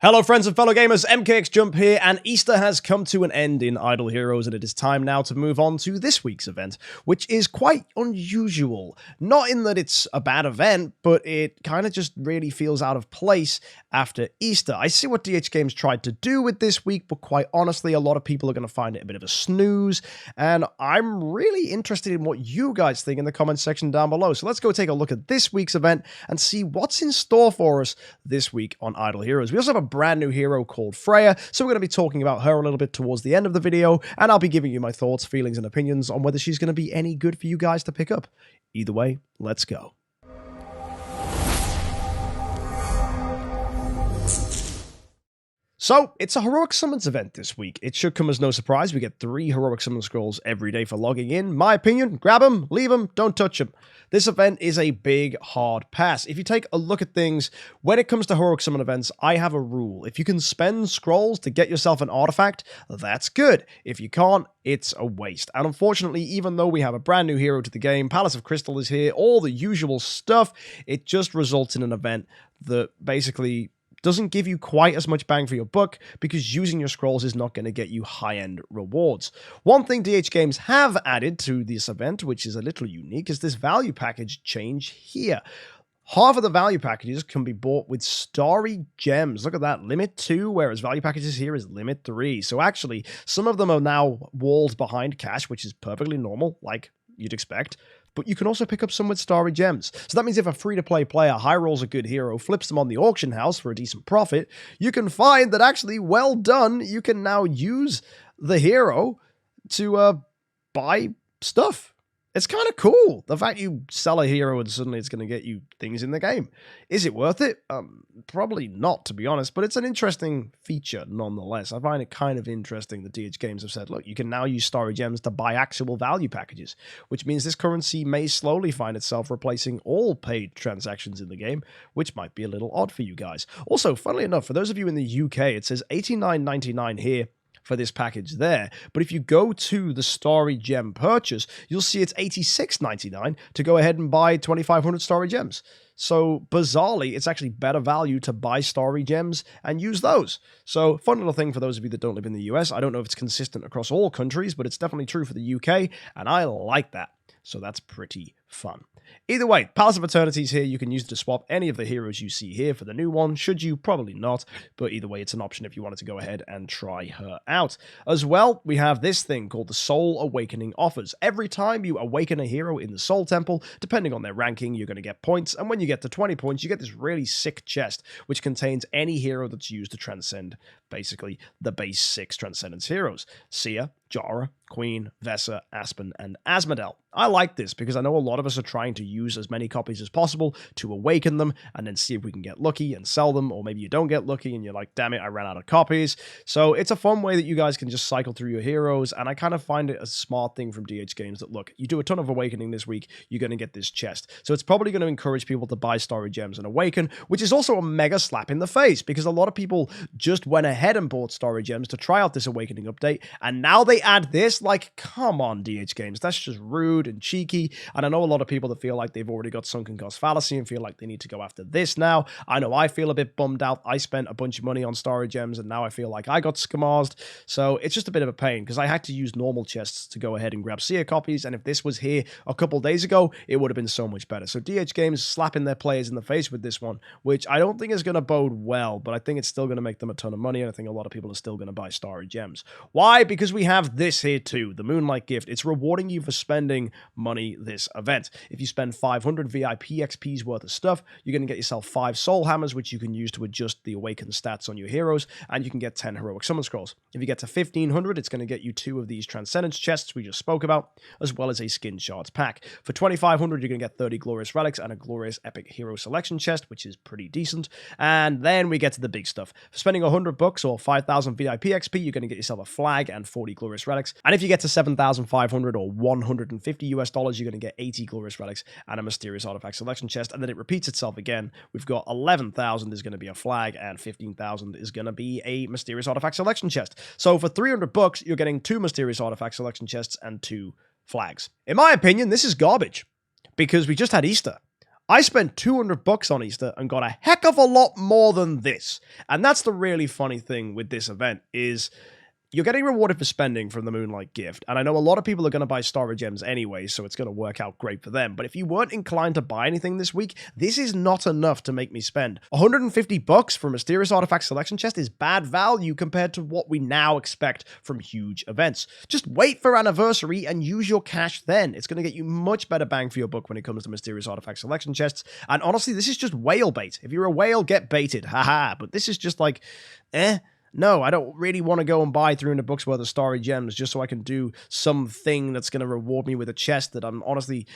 Hello friends and fellow gamers, MKxJUMP here, and Easter has come to an end in Idle Heroes, and it is time now to move on to this week's event, which is quite unusual. Not in that it's a bad event, but it kind of just really feels out of place after Easter. I see what DH Games tried to do with this week, but quite honestly, a lot of people are going to find it a bit of a snooze, and I'm really interested in what you guys think in the comments section down below. So let's go take a look at this week's event and see what's in store for us this week on Idle Heroes. We also have a brand new hero called FREYA, so we're going to be talking about her a little bit towards the end of the video, and I'll be giving you my thoughts, feelings, and opinions on whether she's going to be any good for you guys to pick up. Either way, let's go. So, it's a Heroic Summons event this week. It should come as no surprise. We get 3 Heroic Summon Scrolls every day for logging in. My opinion, grab them, leave them, don't touch them. This event is a big, hard pass. If you take a look at things, when it comes to Heroic Summon events, I have a rule. If you can spend scrolls to get yourself an artifact, that's good. If you can't, it's a waste. And unfortunately, even though we have a brand new hero to the game, Palace of Crystal is here, all the usual stuff, it just results in an event that basically doesn't give you quite as much bang for your buck because using your scrolls is not going to get you high-end rewards. One thing DH Games have added to this event, which is a little unique, is this value package change here. Half of the value packages can be bought with starry gems. Look at that, limit 2, whereas value packages here is limit 3. So actually, some of them are now walled behind cash, which is perfectly normal, like you'd expect. But you can also pick up some with starry gems. So that means if a free-to-play player high rolls a good hero, flips them on the auction house for a decent profit, you can find that actually, well done, you can now use the hero to buy stuff. It's kind of cool, the fact you sell a hero and suddenly it's going to get you things in the game. Is it worth it? Probably not, to be honest, but it's an interesting feature nonetheless. I find it kind of interesting that DH Games have said, look, you can now use starry gems to buy actual value packages, which means this currency may slowly find itself replacing all paid transactions in the game, which might be a little odd for you guys. Also, funnily enough, for those of you in the UK, it says $89.99 here for this package there, but if you go to the starry gem purchase, you'll see it's $86.99 to go ahead and buy 2,500 starry gems. So bizarrely, it's actually better value to buy starry gems and use those. So fun little thing for those of you that don't live in the US. I don't know if it's consistent across all countries, but it's definitely true for the UK, and I like that. So that's pretty fun. Either way, Palace of Eternity is here. You can use it to swap any of the heroes you see here for the new one. Should you? Probably not. But either way, it's an option if you wanted to go ahead and try her out. As well, we have this thing called the Soul Awakening Offers. Every time you awaken a hero in the Soul Temple, depending on their ranking, you're going to get points. And when you get to 20 points, you get this really sick chest, which contains any hero that's used to transcend, basically, the base 6 Transcendence heroes. Seer, Jara, Queen, Vesa, Aspen, and Asmodel. I like this because I know a lot of us are trying to use as many copies as possible to awaken them and then see if we can get lucky and sell them, or maybe you don't get lucky and you're like, damn it, I ran out of copies. So it's a fun way that you guys can just cycle through your heroes, and I kind of find it a smart thing from DH Games that, look, you do a ton of awakening this week, you're going to get this chest. So it's probably going to encourage people to buy starry gems and awaken, which is also a mega slap in the face because a lot of people just went ahead and bought starry gems to try out this awakening update, and now they add this. Like, come on, DH Games, that's just rude and cheeky. And I know a lot of people that feel like they've already got sunken cost fallacy and feel like they need to go after this now. I know I feel a bit bummed out. I spent a bunch of money on starry gems and now I feel like I got scammazed. So it's just a bit of a pain because I had to use normal chests to go ahead and grab Seer copies, and if this was here a couple days ago, it would have been so much better. So DH Games slapping their players in the face with this one, which I don't think is going to bode well, but I think it's still going to make them a ton of money, and I think a lot of people are still going to buy starry gems. Why? Because we have this here too, the Moonlight Gift. It's rewarding you for spending money this event. If you spend 500 VIP XP's worth of stuff, you're going to get yourself 5 soul hammers, which you can use to adjust the awakened stats on your heroes, and you can get 10 heroic summon scrolls. If you get to 1500, it's going to get you 2 of these transcendence chests we just spoke about, as well as a skin shards pack. For 2500, you're going to get 30 glorious relics and a glorious epic hero selection chest, which is pretty decent. And then we get to the big stuff. For spending 100 bucks or 5000 VIP XP, you're going to get yourself a flag and 40 glorious relics. And if you get to 7,500 or $150 US, you're going to get 80 glorious relics and a mysterious artifact selection chest, and then it repeats itself again. We've got 11,000 is going to be a flag, and 15,000 is going to be a mysterious artifact selection chest. So for 300 bucks, you're getting 2 mysterious artifact selection chests and 2 flags. In my opinion, this is garbage because we just had Easter. I spent 200 bucks on Easter and got a heck of a lot more than this. And that's the really funny thing with this event is you're getting rewarded for spending from the Moonlight Gift, and I know a lot of people are going to buy Star Gems anyway, so it's going to work out great for them, but if you weren't inclined to buy anything this week, this is not enough to make me spend. 150 bucks for Mysterious Artifact Selection Chest is bad value compared to what we now expect from huge events. Just wait for Anniversary and use your cash then. It's going to get you much better bang for your buck when it comes to Mysterious Artifact Selection Chests, and honestly, this is just whale bait. If you're a whale, get baited, haha, but this is just like, no, I don't really want to go and buy 300 bucks worth of Starry Gems just so I can do something that's going to reward me with a chest that I'm honestly,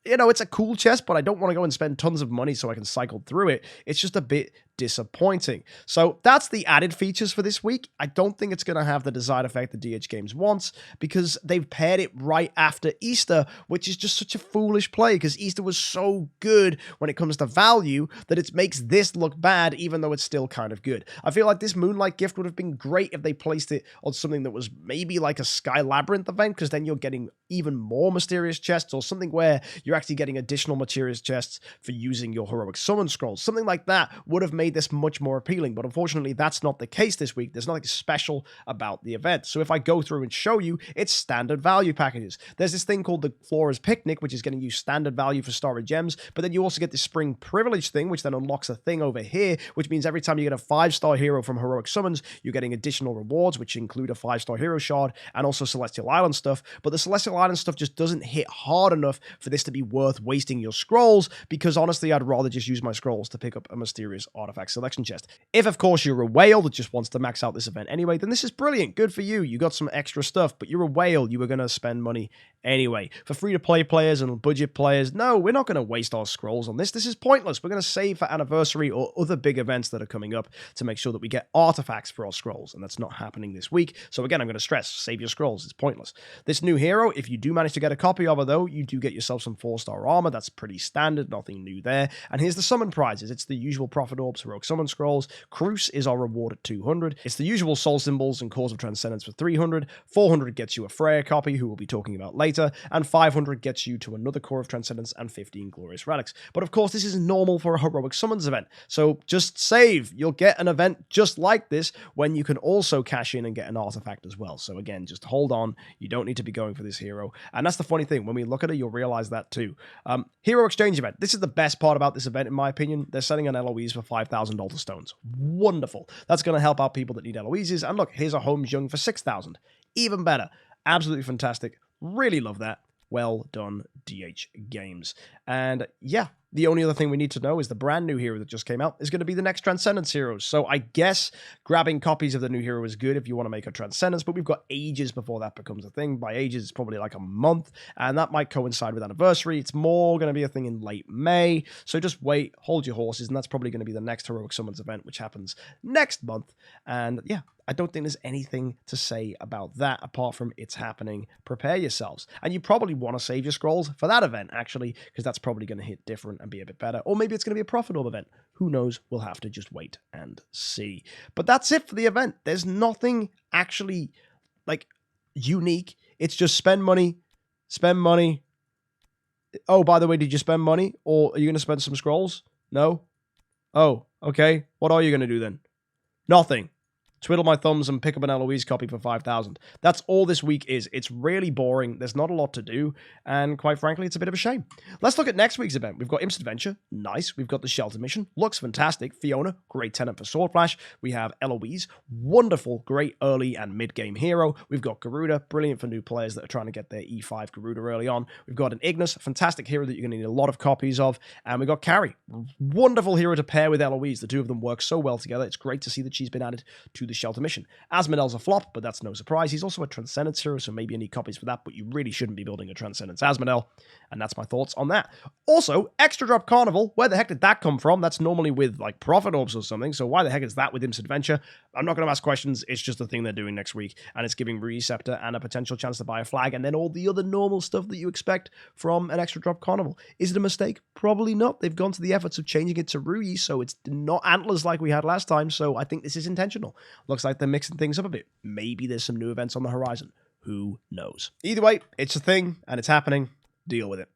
it's a cool chest, but I don't want to go and spend tons of money so I can cycle through it. It's just a bit disappointing. So that's the added features for this week. I don't think it's going to have the desired effect the DH Games wants because they've paired it right after Easter, which is just such a foolish play because Easter was so good when it comes to value that it makes this look bad even though it's still kind of good. I feel like this Moonlight Gift would have been great if they placed it on something that was maybe like a Sky Labyrinth event because then you're getting even more mysterious chests or something where you're actually getting additional mysterious chests for using your heroic summon scrolls. Something like that would have made this much more appealing, but unfortunately that's not the case this week. There's nothing special about the event. So if I go through and show you, it's standard value packages. There's this thing called the Floras Picnic, which is getting you standard value for Starry Gems, but then you also get this Spring Privilege thing, which then unlocks a thing over here, which means every time you get a 5-star hero from heroic summons, you're getting additional rewards, which include a 5-star hero shard and also Celestial Island stuff, but the Celestial Island stuff just doesn't hit hard enough for this to be worth wasting your scrolls, because honestly I'd rather just use my scrolls to pick up a mysterious artifact selection chest. If of course you're a whale that just wants to max out this event anyway, then this is brilliant, good for you, you got some extra stuff, but you're a whale, you were going to spend money anyway. For free-to-play players and budget players, no, we're not going to waste our scrolls on this. This is pointless. We're going to save for Anniversary or other big events that are coming up to make sure that we get artifacts for our scrolls, and that's not happening this week. So again, I'm going to stress, save your scrolls. It's pointless. This new hero, if you do manage to get a copy of her though, you do get yourself some 4-star armor. That's pretty standard, nothing new there. And here's the summon prizes. It's the usual Prophet Orbs, Heroic Summon Scrolls. Cruce is our reward at 200. It's the usual Soul Symbols and Cause of Transcendence for 300. 400 gets you a FREYA copy, who we'll be talking about later, and 500 gets you to another Core of Transcendence and 15 Glorious Relics. But of course, this is normal for a Heroic Summons event, so just save. You'll get an event just like this when you can also cash in and get an artifact as well. So again, just hold on. You don't need to be going for this hero. And that's the funny thing. When we look at it, you'll realize that too. Hero Exchange event. This is the best part about this event, in my opinion. They're selling an Eloise for 5,000 Altar Stones. Wonderful. That's going to help out people that need Eloises. And look, here's a Holmes Young for 6,000. Even better. Absolutely fantastic. Really love that. Well done, DH Games. And yeah, the only other thing we need to know is the brand new hero that just came out is going to be the next Transcendence heroes. So I guess grabbing copies of the new hero is good if you want to make a Transcendence, but we've got ages before that becomes a thing. By ages, it's probably like a month, and that might coincide with Anniversary. It's more going to be a thing in late May, so just wait, hold your horses, and that's probably going to be the next Heroic Summons event, which happens next month. And yeah, I don't think there's anything to say about that apart from it's happening. Prepare yourselves. And you probably want to save your scrolls for that event, actually, because that's probably going to hit different and be a bit better. Or maybe it's going to be a Prophet Orb event. Who knows? We'll have to just wait and see. But that's it for the event. There's nothing actually, like, unique. It's just spend money, spend money. Oh, by the way, did you spend money? Or are you going to spend some scrolls? No? Oh, okay. What are you going to do then? Nothing. Twiddle my thumbs and pick up an Eloise copy for 5,000. That's all this week is. It's really boring. There's not a lot to do. And quite frankly, it's a bit of a shame. Let's look at next week's event. We've got Imp's Adventure. Nice. We've got the Shelter Mission. Looks fantastic. Fiona. Great Tenant for Sword Flash. We have Eloise. Wonderful. Great early and mid-game hero. We've got Garuda. Brilliant for new players that are trying to get their E5 Garuda early on. We've got an Ignis. A fantastic hero that you're going to need a lot of copies of. And we've got Carrie. Wonderful hero to pair with Eloise. The two of them work so well together. It's great to see that she's been added to the Shelter Mission. Asmodel's a flop, but that's no surprise. He's also a Transcendence hero, so maybe you need copies for that, but you really shouldn't be building a Transcendence Asmodel, and that's my thoughts on that. Also, Extra Drop Carnival, where the heck did that come from? That's normally with, like, Prophet Orbs or something, so why the heck is that with Imp's Adventure? I'm not going to ask questions, it's just a thing they're doing next week, and it's giving Rui Scepter and a potential chance to buy a flag, and then all the other normal stuff that you expect from an Extra Drop Carnival. Is it a mistake? Probably not. They've gone to the efforts of changing it to Rui, so it's not antlers like we had last time, so I think this is intentional. Looks like they're mixing things up a bit. Maybe there's some new events on the horizon. Who knows? Either way, it's a thing, and it's happening. Deal with it.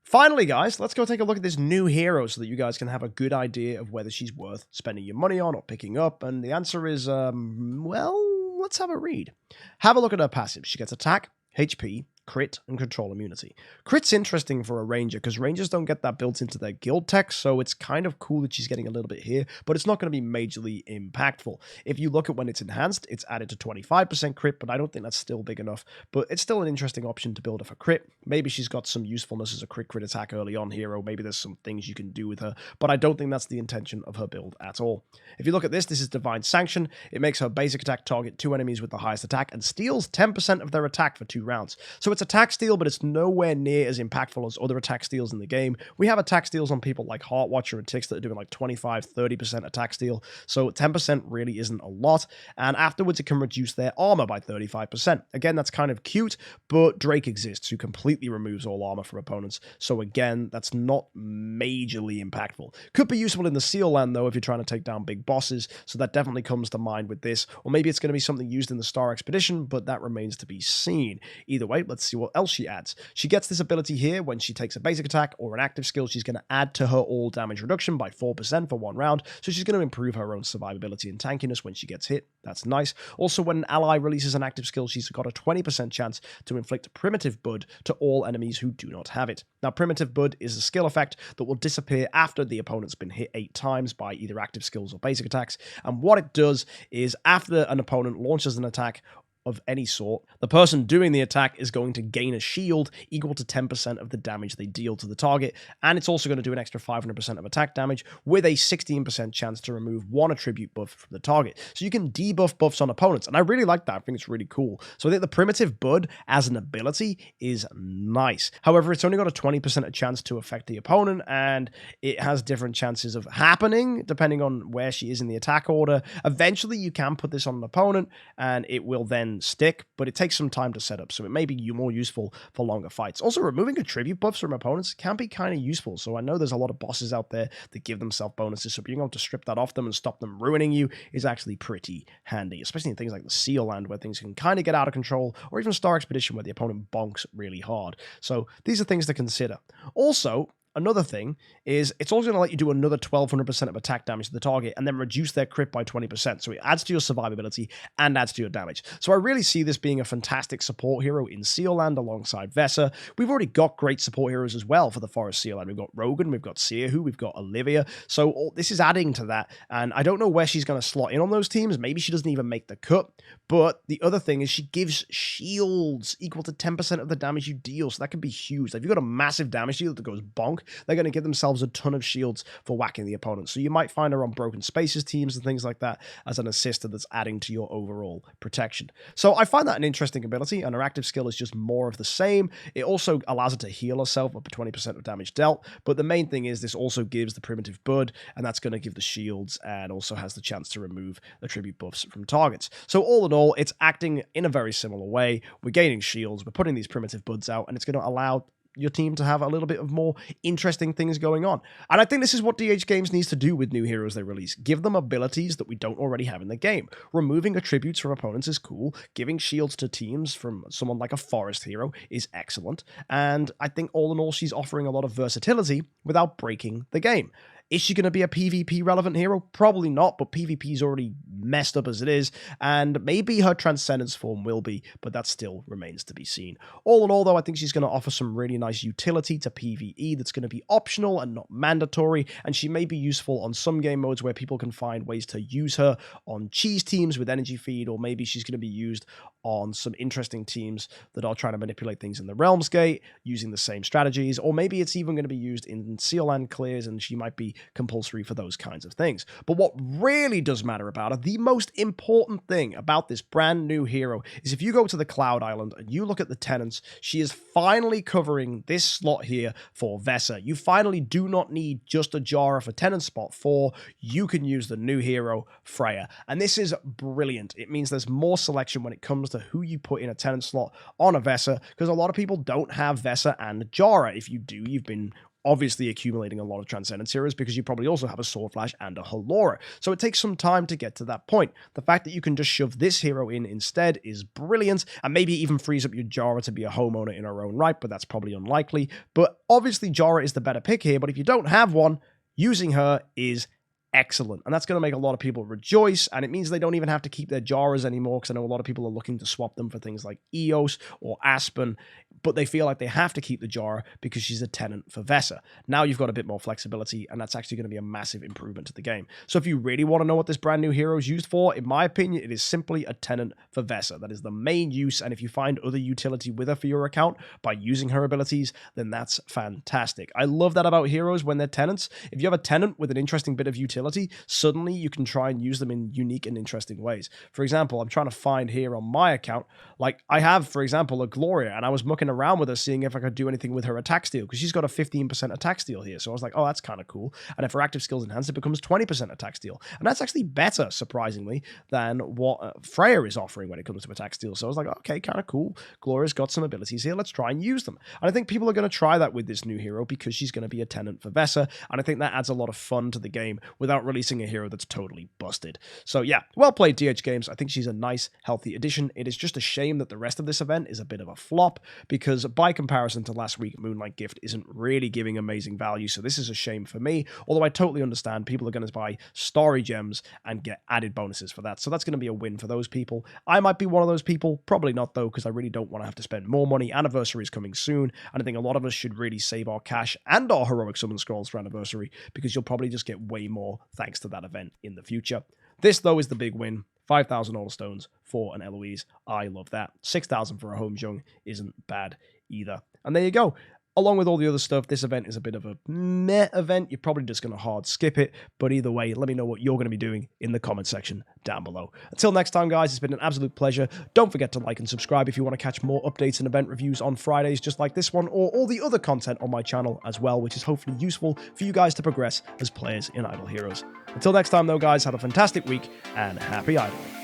Finally, guys, let's go take a look at this new hero so that you guys can have a good idea of whether she's worth spending your money on or picking up. And the answer is, well, let's have a read. Have a look at her passive. She gets attack, HP, crit, and control immunity. Crit's interesting for a ranger because rangers don't get that built into their guild tech, so it's kind of cool that she's getting a little bit here, but it's not going to be majorly impactful. If you look at when it's enhanced, it's added to 25% crit, but I don't think that's still big enough, but it's still an interesting option to build her for crit. Maybe she's got some usefulness as a crit attack early on hero, maybe there's some things you can do with her, but I don't think that's the intention of her build at all. If you look at this is Divine Sanction. It makes her basic attack target 2 enemies with the highest attack and steals 10% of their attack for 2 rounds. So it's attack steal, but it's nowhere near as impactful as other attack steals in the game. We have attack steals on people like Heartwatcher and Tix that are doing like 25-30% attack steal, so 10% really isn't a lot, and afterwards it can reduce their armor by 35%. Again, that's kind of cute, but Drake exists, who completely removes all armor from opponents, so again, that's not majorly impactful. Could be useful in the Seal Land, though, if you're trying to take down big bosses, so that definitely comes to mind with this, or maybe it's going to be something used in the Star Expedition, but that remains to be seen. Either way, let's see what else she adds. She gets this ability here when she takes a basic attack or an active skill. She's going to add to her all damage reduction by 4% for 1 round, so she's going to improve her own survivability and tankiness when she gets hit. That's nice. Also, when an ally releases an active skill, she's got a 20% chance to inflict Primitive Bud to all enemies who do not have it. Now, Primitive Bud is a skill effect that will disappear after the opponent's been hit 8 times by either active skills or basic attacks, and what it does is after an opponent launches an attack of any sort, the person doing the attack is going to gain a shield equal to 10% of the damage they deal to the target, and it's also going to do an extra 500% of attack damage with a 16% chance to remove 1 attribute buff from the target. So you can debuff buffs on opponents, and I really like that. I think it's really cool. So I think the Primitive Bud as an ability is nice. However, it's only got a 20% chance to affect the opponent, and it has different chances of happening depending on where she is in the attack order. Eventually, you can put this on an opponent, and it will then stick, but it takes some time to set up, so it may be more useful for longer fights. Also, removing attribute buffs from opponents can be kind of useful, so I know there's a lot of bosses out there that give themselves bonuses, so being able to strip that off them and stop them ruining you is actually pretty handy, especially in things like the Seal Land where things can kind of get out of control, or even Star Expedition where the opponent bonks really hard. So these are things to consider. Also, another thing is it's also going to let you do another 1200% of attack damage to the target and then reduce their crit by 20%. So it adds to your survivability and adds to your damage. So I really see this being a fantastic support hero in Seal Land alongside Vesa. We've already got great support heroes as well for the Forest Seal Land. We've got Rogan, we've got Seerhu, we've got Olivia. So this is adding to that. And I don't know where she's going to slot in on those teams. Maybe she doesn't even make the cut. But the other thing is she gives shields equal to 10% of the damage you deal. So that can be huge. Like if you've got a massive damage deal that goes bonk, they're going to give themselves a ton of shields for whacking the opponent. So you might find her on Broken Spaces teams and things like that as an assister that's adding to your overall protection. So I find that an interesting ability, and her active skill is just more of the same. It also allows her to heal herself up to 20% of damage dealt, but the main thing is this also gives the Primitive Bud, and that's going to give the shields and also has the chance to remove attribute buffs from targets. So all in all, it's acting in a very similar way. We're gaining shields, we're putting these Primitive Buds out, and it's going to allow your team to have a little bit of more interesting things going on. And I think this is what DH Games needs to do with new heroes they release. Give them abilities that we don't already have in the game. Removing attributes from opponents is cool. Giving shields to teams from someone like a Forest hero is excellent. And I think all in all, she's offering a lot of versatility without breaking the game. Is she going to be a PvP relevant hero? Probably not, but PvP is already messed up as it is, and maybe her Transcendence form will be, but that still remains to be seen. All in all, though, I think she's going to offer some really nice utility to PvE that's going to be optional and not mandatory, and she may be useful on some game modes where people can find ways to use her on cheese teams with energy feed, or maybe she's going to be used on some interesting teams that are trying to manipulate things in the Realms Gate using the same strategies, or maybe it's even going to be used in Seal Land clears, and she might be compulsory for those kinds of things. But what really does matter about her, the most important thing about this brand new hero, is if you go to the Cloud Island and you look at the tenants, she is finally covering this slot here for Vesa. You finally do not need just a Jara for tenant spot 4. You can use the new hero, FREYA. And this is brilliant. It means there's more selection when it comes to who you put in a tenant slot on a Vesa, because a lot of people don't have Vesa and Jara. If you do, you've been obviously accumulating a lot of Transcendence heroes because you probably also have a Sword Flash and a Halora. So it takes some time to get to that point. The fact that you can just shove this hero in instead is brilliant, and maybe even frees up your Jara to be a homeowner in her own right, but that's probably unlikely. But obviously Jara is the better pick here, but if you don't have one, using her is excellent, and that's going to make a lot of people rejoice, and it means they don't even have to keep their Jaras anymore, because I know a lot of people are looking to swap them for things like Eos or Aspen, but they feel like they have to keep the Jara because she's a tenant for Vesa. Now you've got a bit more flexibility, and that's actually going to be a massive improvement to the game. So if you really want to know what this brand new hero is used for, in my opinion, it is simply a tenant for Vesa. That is the main use, and if you find other utility with her for your account by using her abilities, then that's fantastic. I love that about heroes when they're tenants. If you have a tenant with an interesting bit of utility, suddenly you can try and use them in unique and interesting ways. For example, I'm trying to find here on my account, like I have, for example, a Gloria, and I was mucking around with her seeing if I could do anything with her attack steal, because she's got a 15% attack steal here. So I was like, oh, that's kind of cool. And if her active skills enhanced, it becomes 20% attack steal. And that's actually better, surprisingly, than what FREYA is offering when it comes to attack steal. So I was like, okay, kind of cool. Gloria's got some abilities here. Let's try and use them. And I think people are going to try that with this new hero because she's going to be a tenant for Vesa. And I think that adds a lot of fun to the game without releasing a hero that's totally busted. So yeah, well played, DH Games. I think she's a nice, healthy addition. It is just a shame that the rest of this event is a bit of a flop, because by comparison to last week, Moonlight Gift isn't really giving amazing value. So this is a shame for me, although I totally understand people are going to buy starry gems and get added bonuses for that. So that's going to be a win for those people. I might be one of those people, probably not though, because I really don't want to have to spend more money. Anniversary is coming soon, and I think a lot of us should really save our cash and our heroic summon scrolls for Anniversary, because you'll probably just get way more thanks to that event in the future. This, though, is the big win. 5,000 All Stones for an Eloise. I love that. 6,000 for a Home Jung isn't bad either. And there you go. Along with all the other stuff, this event is a bit of a meh event. You're probably just going to hard skip it. But either way, let me know what you're going to be doing in the comment section down below. Until next time, guys, it's been an absolute pleasure. Don't forget to like and subscribe if you want to catch more updates and event reviews on Fridays just like this one, or all the other content on my channel as well, which is hopefully useful for you guys to progress as players in Idle Heroes. Until next time, though, guys, have a fantastic week and happy idling.